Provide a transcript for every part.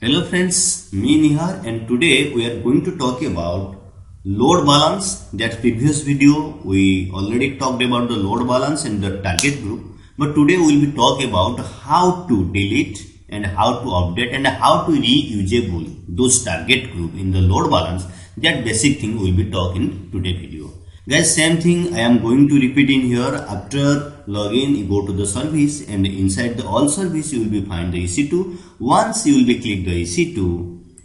Hello friends, me Nihar, and today we are going to talk about load balance. That previous video we already talked about the load balance and the target group, but today we will be talking about how to delete and how to update and how to reusable those target group in the load balance. That basic thing we will be talking today video. Guys, same thing I am going to repeat in here. After login, you go to the service, and inside the all service you will be find the EC2. Once you will be click the EC2,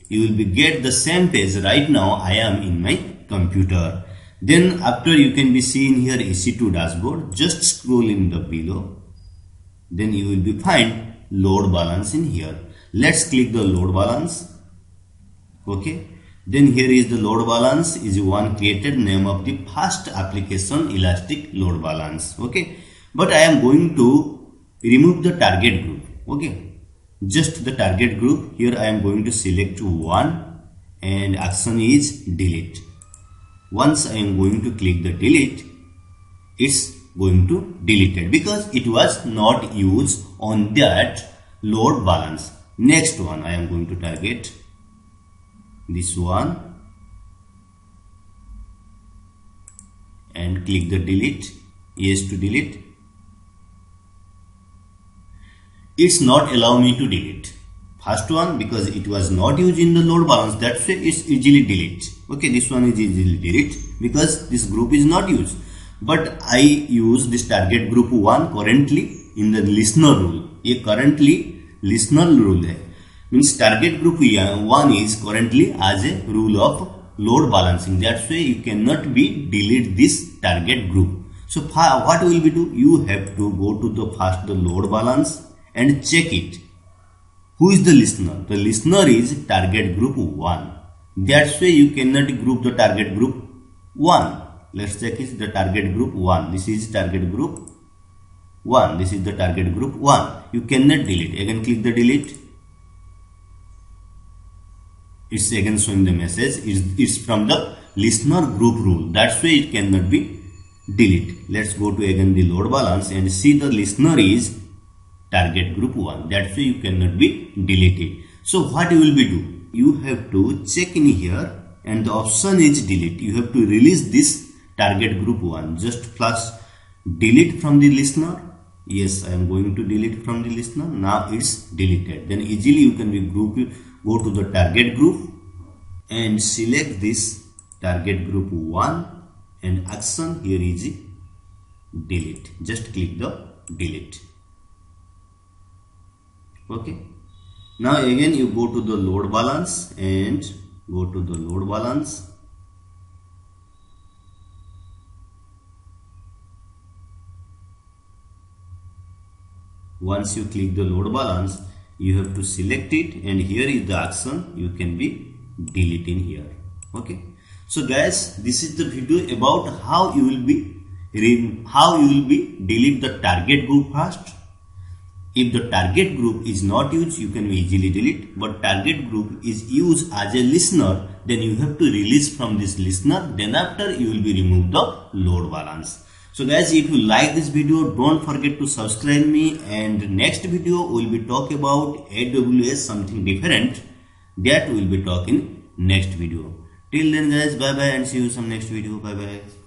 you will be get the same page. Right now I am in my computer. Then after you can be seeing here EC2 dashboard. Just scroll in the below. Then you will be find load balance in here. Let's click the load balance. Okay. Then here is the load balance is one created name of the first application elastic load balance. Okay. But I am going to remove the target group. Okay. Just the target group. Here I am going to select one and action is delete. Once I am going to click the delete, it's going to delete it because it was not used on that load balance. Next one I am going to target this one and click the delete. Yes to delete. It's not allow me to delete first one because it was not used in the load balance. That's why it's easily delete. Okay, this one is easily delete because this group is not used. But I use this target group 1 currently in the listener rule. ये currently listener rule है. Means target group 1 is currently as a rule of load balancing. That's why you cannot be delete this target group. So what will we do? You have to go to the first the load balance and check it. Who is the listener? The listener is target group 1. That's why you cannot group the target group 1. Let's check is the target group 1. This is target group 1. This is the target group 1. You cannot delete. Again click the delete. It's again showing the message. It's from the listener group rule. That's why it cannot be delete. Let's go to again the load balance and see the listener is target group 1. That's why you cannot be deleted. So what you will be do? You have to check in here and the option is delete. You have to release this target group 1. Just flash delete from the listener. Yes, I am going to delete from the listener. Now it's deleted. Then easily you can be group. Go to the target group and select this target group 1 and action here is delete. Just click the delete. Okay. Now again you go to the load balance and go to the load balance. Once you click the load balance, you have to select it and here is the action. You can be deleting here. Okay. So guys, this is the video about how you will be delete the target group first. If the target group is not used, you can easily delete. But target group is used as a listener, then you have to release from this listener. Then after you will be remove the load balance. So guys, if you like this video, don't forget to subscribe me. And next video we will be talk about AWS something different. That we will be talking next video. Till then guys, bye bye and see you some next video. Bye bye.